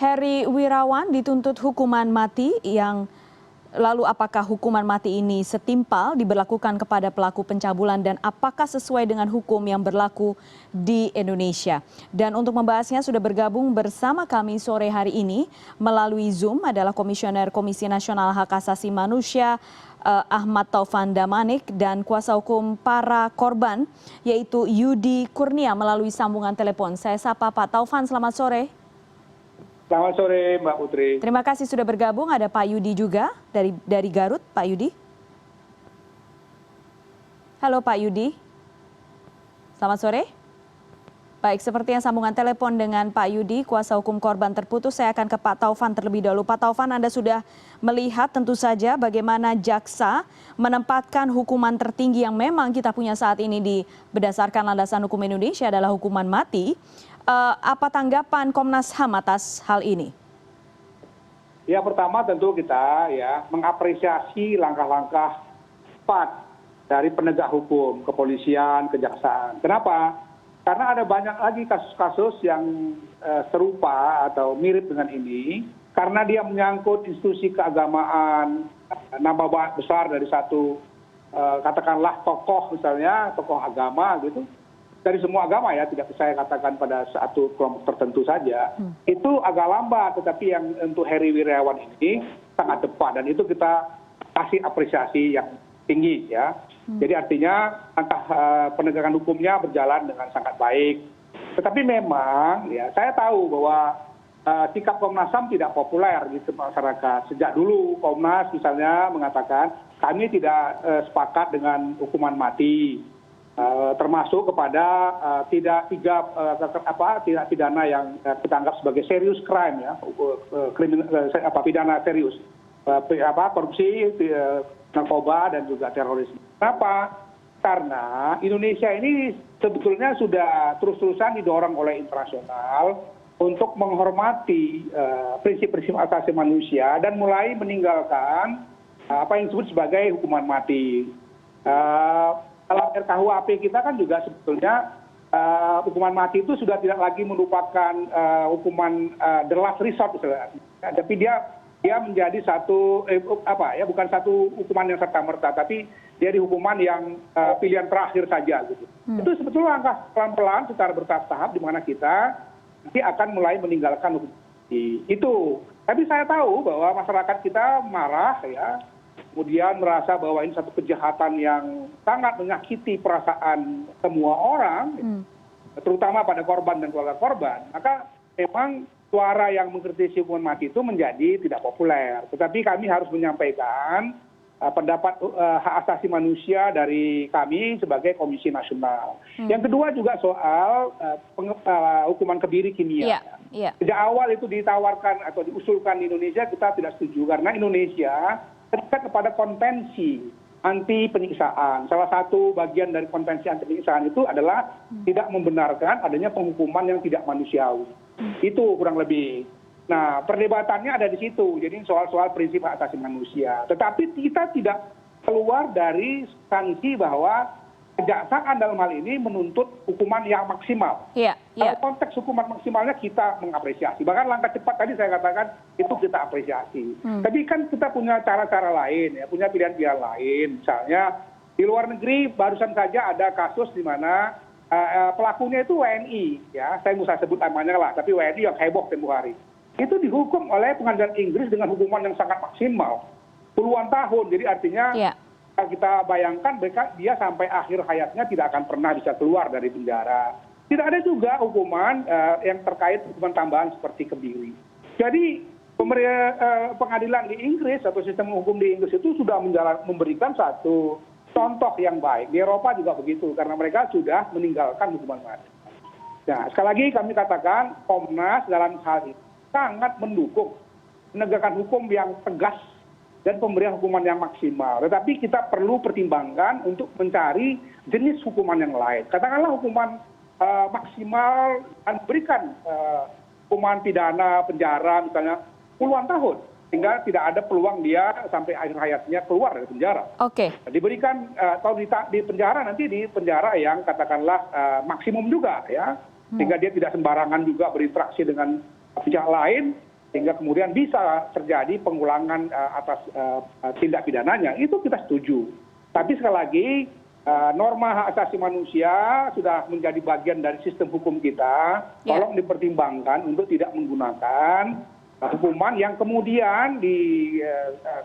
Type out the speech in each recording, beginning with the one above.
Heri Wirawan dituntut hukuman mati lalu apakah hukuman mati ini setimpal diberlakukan kepada pelaku pencabulan dan apakah sesuai dengan hukum yang berlaku di Indonesia? Dan untuk membahasnya sudah bergabung bersama kami sore hari ini melalui Zoom adalah Komisioner Komisi Nasional Hak Asasi Manusia Ahmad Taufan Damanik dan kuasa hukum para korban yaitu Yudi Kurnia melalui sambungan telepon. Saya sapa Pak Taufan, selamat sore. Selamat sore Mbak Putri. Terima kasih sudah bergabung. Ada Pak Yudi juga dari Garut, Pak Yudi. Halo Pak Yudi. Selamat sore. Baik, sepertinya sambungan telepon dengan Pak Yudi, kuasa hukum korban terputus. Saya akan ke Pak Taufan terlebih dahulu. Pak Taufan, Anda sudah melihat tentu saja bagaimana jaksa menempatkan hukuman tertinggi yang memang kita punya saat ini berdasarkan landasan hukum Indonesia adalah hukuman mati. Apa tanggapan Komnas HAM atas hal ini? Ya, pertama tentu kita mengapresiasi langkah-langkah cepat dari penegak hukum, kepolisian, kejaksaan. Kenapa? Karena ada banyak lagi kasus-kasus yang serupa atau mirip dengan ini, karena dia menyangkut institusi keagamaan, nama besar dari satu katakanlah tokoh misalnya, tokoh agama gitu. Dari semua agama ya, tidak saya katakan pada satu kelompok tertentu saja, itu agak lambat, tetapi yang untuk Heri Wirawan ini sangat cepat dan itu kita kasih apresiasi yang tinggi ya. Jadi artinya langkah penegakan hukumnya berjalan dengan sangat baik. Tetapi memang ya saya tahu bahwa sikap Komnas HAM tidak populer di masyarakat. Sejak dulu Komnas misalnya mengatakan kami tidak sepakat dengan hukuman mati. Termasuk kepada tidak pidana yang kita anggap sebagai serius crime ya, pidana serius, korupsi, narkoba dan juga terorisme. Kenapa? Karena Indonesia ini sebetulnya sudah terus-terusan didorong oleh internasional untuk menghormati prinsip-prinsip asasi manusia dan mulai meninggalkan apa yang disebut sebagai hukuman mati. Dalam RKUHP kita kan juga sebetulnya hukuman mati itu sudah tidak lagi merupakan hukuman the last resort misalnya. Tapi dia menjadi satu bukan satu hukuman yang serta-merta, tapi dia di hukuman yang pilihan terakhir saja gitu. Itu sebetulnya langkah pelan-pelan secara bertahap-tahap di mana kita nanti akan mulai meninggalkan hukuman mati. Itu. Tapi saya tahu bahwa masyarakat kita marah ya. Kemudian merasa bahwa ini satu kejahatan yang sangat menyakiti perasaan semua orang, terutama pada korban dan keluarga korban. Maka memang suara yang mengkritisi hukuman mati itu menjadi tidak populer. Tetapi kami harus menyampaikan pendapat hak asasi manusia dari kami sebagai Komisi Nasional. Yang kedua juga soal hukuman kebiri kimia. Sejak awal itu ditawarkan atau diusulkan di Indonesia, kita tidak setuju karena Indonesia terikat kepada konvensi anti penyiksaan. Salah satu bagian dari konvensi anti penyiksaan itu adalah tidak membenarkan adanya penghukuman yang tidak manusiawi. Itu kurang lebih. Nah, perdebatannya ada di situ. Jadi soal-soal prinsip hak asasi manusia. Tetapi kita tidak keluar dari sanksi bahwa kejaksaan dalam hal ini menuntut hukuman yang maksimal. Kalau konteks hukuman maksimalnya kita mengapresiasi. Bahkan langkah cepat tadi saya katakan itu kita apresiasi. Tapi kan kita punya cara-cara lain, ya, punya pilihan-pilihan lain. Misalnya di luar negeri barusan saja ada kasus di mana pelakunya itu WNI, ya saya nggak usah sebut namanya lah, tapi WNI yang heboh tempoh hari. Itu dihukum oleh pengadilan Inggris dengan hukuman yang sangat maksimal, puluhan tahun. Jadi artinya kita bayangkan dia sampai akhir hayatnya tidak akan pernah bisa keluar dari penjara. Tidak ada juga hukuman yang terkait hukuman tambahan seperti kebiri. Jadi pengadilan di Inggris atau sistem hukum di Inggris itu sudah memberikan satu contoh yang baik. Di Eropa juga begitu karena mereka sudah meninggalkan hukuman mati. Nah, sekali lagi kami katakan Komnas dalam hal ini sangat mendukung penegakan hukum yang tegas dan pemberian hukuman yang maksimal. Tetapi kita perlu pertimbangkan untuk mencari jenis hukuman yang lain. Katakanlah hukuman maksimal dan berikan hukuman pidana penjara misalnya puluhan tahun. Sehingga tidak ada peluang dia sampai akhir hayatnya keluar dari penjara. Diberikan atau di penjara nanti di penjara yang katakanlah maksimum juga ya. Sehingga dia tidak sembarangan juga berinteraksi dengan pihak lain. sehingga kemudian bisa terjadi pengulangan atas tindak pidananya, itu kita setuju. Tapi sekali lagi, norma hak asasi manusia sudah menjadi bagian dari sistem hukum kita. Tolong dipertimbangkan untuk tidak menggunakan hukuman yang kemudian di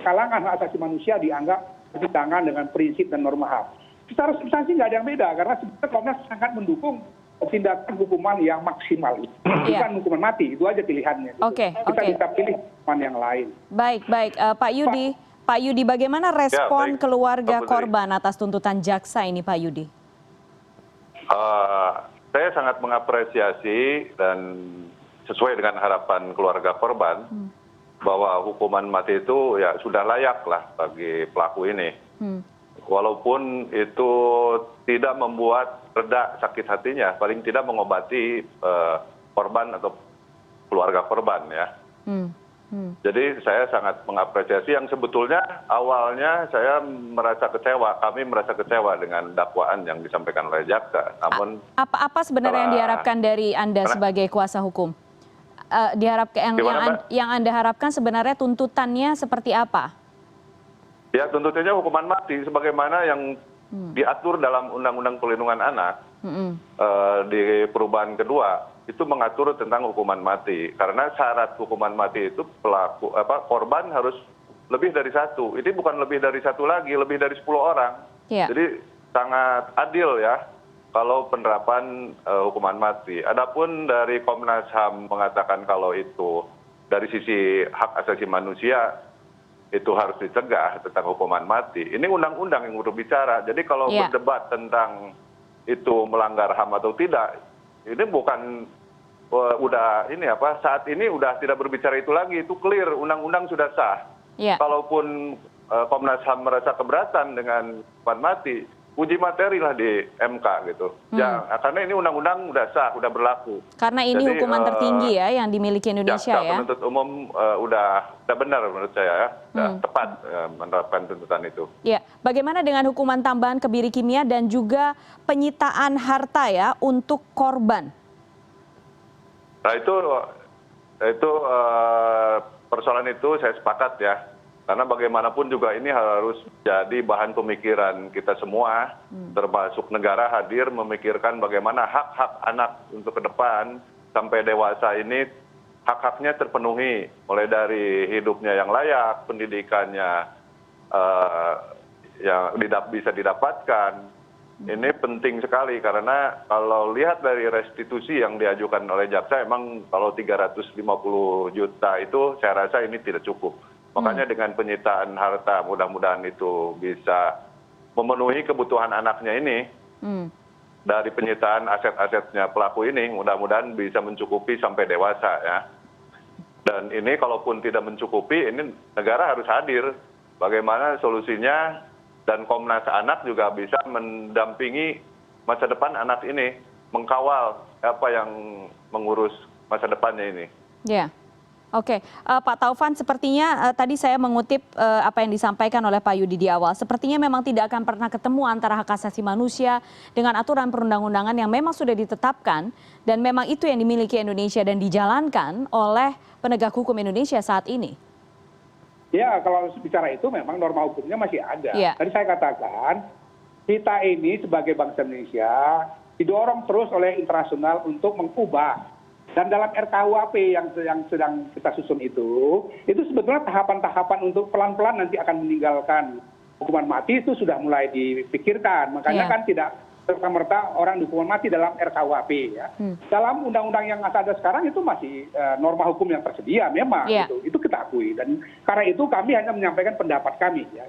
kalangan hak asasi manusia dianggap bertentangan dengan prinsip dan norma HAM. Secara substansi nggak ada yang beda, karena sebenarnya Komnas sangat mendukung tindakan hukuman yang maksimal, bukan hukuman mati. Itu aja pilihannya. Kita bisa pilih hukuman yang lain. Baik. Pak Yudi, bagaimana respon keluarga korban atas tuntutan jaksa ini, Pak Yudi? Saya sangat mengapresiasi dan sesuai dengan harapan keluarga korban bahwa hukuman mati itu ya sudah layak lah bagi pelaku ini. Walaupun itu tidak membuat reda sakit hatinya, paling tidak mengobati korban atau keluarga korban ya. Jadi saya sangat mengapresiasi, yang sebetulnya awalnya saya merasa kecewa, kami merasa kecewa dengan dakwaan yang disampaikan oleh jaksa. Namun apa sebenarnya yang diharapkan dari Anda sebagai kuasa hukum? Yang Anda harapkan sebenarnya tuntutannya seperti apa? Ya, tuntutannya hukuman mati sebagaimana yang diatur dalam Undang-Undang Perlindungan Anak di perubahan kedua. Itu mengatur tentang hukuman mati, karena syarat hukuman mati itu korban harus lebih dari satu. Ini bukan lebih dari satu lagi, lebih dari 10 orang. Jadi sangat adil ya kalau penerapan hukuman mati. Adapun dari Komnas HAM mengatakan kalau itu dari sisi hak asasi manusia itu harus dicegah tentang hukuman mati. Ini undang-undang yang berbicara. Jadi kalau berdebat tentang itu melanggar HAM atau tidak, ini bukan saat ini udah tidak berbicara itu lagi, itu clear, undang-undang sudah sah. Kalaupun Komnas HAM merasa keberatan dengan hukuman mati, uji materi lah di MK gitu. Karena ini undang-undang udah sah, udah berlaku. Karena ini hukuman tertinggi ya yang dimiliki Indonesia ya. Penuntut umum udah benar menurut saya ya, tepat menerapkan tuntutan itu. Ya, bagaimana dengan hukuman tambahan kebiri kimia dan juga penyitaan harta ya untuk korban? Nah itu persoalan itu saya sepakat ya, karena bagaimanapun juga ini harus jadi bahan pemikiran kita semua, termasuk negara hadir memikirkan bagaimana hak-hak anak untuk ke depan sampai dewasa ini hak-haknya terpenuhi, mulai dari hidupnya yang layak, pendidikannya yang bisa didapatkan. Ini penting sekali, karena kalau lihat dari restitusi yang diajukan oleh jaksa, emang kalau 350 juta itu saya rasa ini tidak cukup. Makanya dengan penyitaan harta mudah-mudahan itu bisa memenuhi kebutuhan anaknya ini. Dari penyitaan aset-asetnya pelaku ini mudah-mudahan bisa mencukupi sampai dewasa ya. Dan ini kalaupun tidak mencukupi, ini negara harus hadir. Bagaimana solusinya? Dan Komnas Anak juga bisa mendampingi masa depan anak ini, mengkawal apa yang mengurus masa depannya ini. Ya, oke. Pak Taufan, sepertinya tadi saya mengutip apa yang disampaikan oleh Pak Yudi di awal. Sepertinya memang tidak akan pernah ketemu antara hak asasi manusia dengan aturan perundang-undangan yang memang sudah ditetapkan dan memang itu yang dimiliki Indonesia dan dijalankan oleh penegak hukum Indonesia saat ini. Ya, kalau bicara itu memang norma hukumnya masih ada. Tadi saya katakan, kita ini sebagai bangsa Indonesia didorong terus oleh internasional untuk mengubah. Dan dalam RKUHP yang sedang kita susun itu sebetulnya tahapan-tahapan untuk pelan-pelan nanti akan meninggalkan hukuman mati itu sudah mulai dipikirkan. Makanya kan tidak serta-merta orang hukuman mati dalam RKUHP ya. Dalam undang-undang yang ada sekarang itu masih norma hukum yang tersedia memang itu kita akui, dan karena itu kami hanya menyampaikan pendapat kami ya.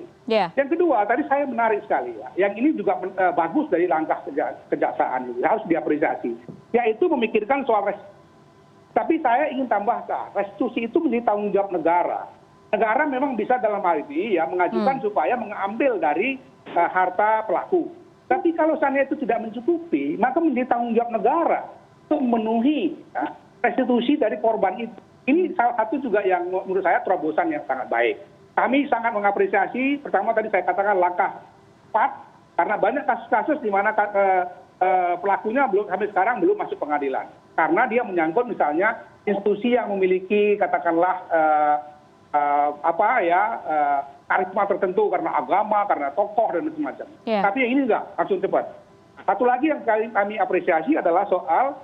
Yang kedua tadi saya menarik sekali ya, yang ini juga bagus dari langkah kejaksaan itu harus diapresiasi, yaitu memikirkan soal tapi saya ingin tambahkan, restitusi itu menjadi tanggung jawab negara. Negara memang bisa dalam hal ini ya mengajukan supaya mengambil dari harta pelaku. Tapi kalau seandainya itu tidak mencukupi, maka menjadi tanggung jawab negara untuk memenuhi restitusi dari korban itu. Ini salah satu juga yang menurut saya terobosan yang sangat baik. Kami sangat mengapresiasi, pertama tadi saya katakan langkah cepat, karena banyak kasus-kasus di mana pelakunya sampai sekarang belum masuk pengadilan. Karena dia menyangkut misalnya institusi yang memiliki katakanlah karisma tertentu karena agama, karena tokoh dan semacam. Tapi yang ini enggak, langsung cepat. Satu lagi yang kami apresiasi adalah soal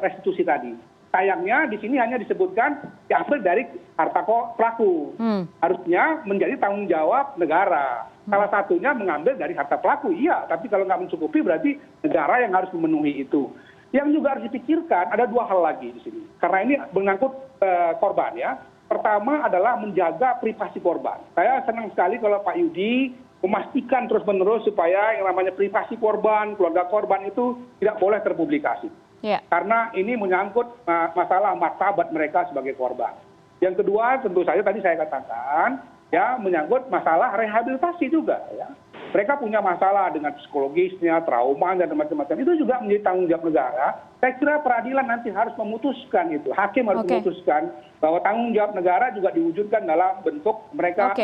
restitusi tadi. Sayangnya di sini hanya disebutkan diambil dari harta pelaku. Harusnya menjadi tanggung jawab negara. Salah satunya mengambil dari harta pelaku, iya. Tapi kalau nggak mencukupi berarti negara yang harus memenuhi itu. Yang juga harus dipikirkan ada dua hal lagi di sini. Karena ini menyangkut korban ya. Pertama adalah menjaga privasi korban. Saya senang sekali kalau Pak Yudi memastikan terus-menerus supaya yang namanya privasi korban, keluarga korban itu tidak boleh terpublikasi. Karena ini menyangkut masalah martabat mereka sebagai korban. Yang kedua tentu saja tadi saya katakan ya menyangkut masalah rehabilitasi juga ya. Mereka punya masalah dengan psikologisnya, trauma dan macam-macam. Itu juga menjadi tanggung jawab negara. Saya kira peradilan nanti harus memutuskan itu. Hakim harus memutuskan bahwa tanggung jawab negara juga diwujudkan dalam bentuk mereka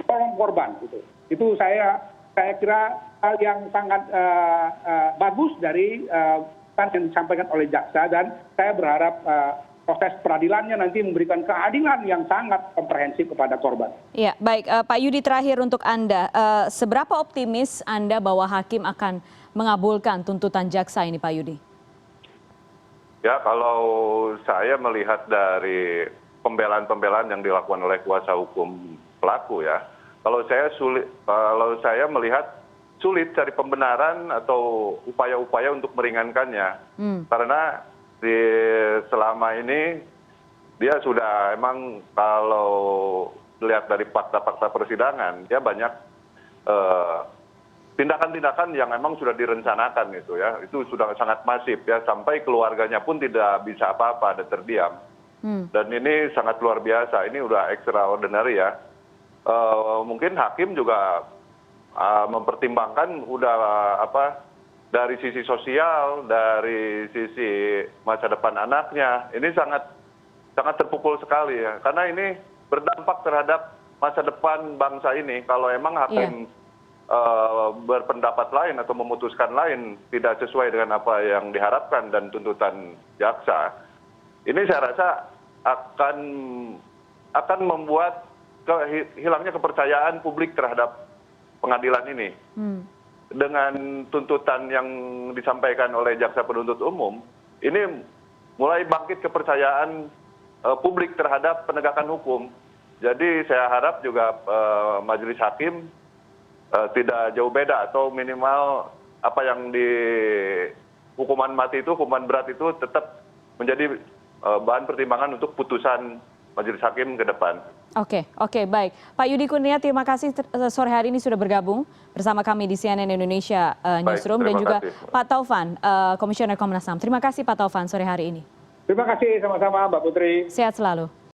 tolong korban gitu. Itu saya kira hal yang sangat bagus dari yang disampaikan oleh jaksa dan saya berharap proses peradilannya nanti memberikan keadilan yang sangat komprehensif kepada korban. Iya, baik. Pak Yudi terakhir untuk Anda, seberapa optimis Anda bahwa hakim akan mengabulkan tuntutan jaksa ini Pak Yudi? Ya, kalau saya melihat dari pembelaan-pembelaan yang dilakukan oleh kuasa hukum pelaku ya, kalau saya melihat sulit cari pembenaran atau upaya-upaya untuk meringankannya. Karena selama ini dia sudah emang kalau dilihat dari fakta-fakta persidangan, dia banyak tindakan-tindakan yang memang sudah direncanakan itu ya. Itu sudah sangat masif ya, sampai keluarganya pun tidak bisa apa-apa dan terdiam. Dan ini sangat luar biasa, ini udah extraordinary ya. Mungkin hakim juga mempertimbangkan dari sisi sosial, dari sisi masa depan anaknya, ini sangat terpukul sekali ya, karena ini berdampak terhadap masa depan bangsa ini. Kalau emang hakim berpendapat lain atau memutuskan lain tidak sesuai dengan apa yang diharapkan dan tuntutan jaksa, ini saya rasa akan membuat hilangnya kepercayaan publik terhadap pengadilan ini. Dengan tuntutan yang disampaikan oleh jaksa penuntut umum, ini mulai bangkit kepercayaan publik terhadap penegakan hukum. Jadi saya harap juga majelis hakim tidak jauh beda atau minimal apa yang di hukuman mati itu, hukuman berat itu tetap menjadi bahan pertimbangan untuk putusan majelis hakim ke depan. Oke, baik. Pak Yudi Kurnia, terima kasih sore hari ini sudah bergabung bersama kami di CNN Indonesia Newsroom. Dan juga Pak Taufan, Komisioner Komnas HAM. Terima kasih Pak Taufan sore hari ini. Terima kasih sama-sama Mbak Putri. Sehat selalu.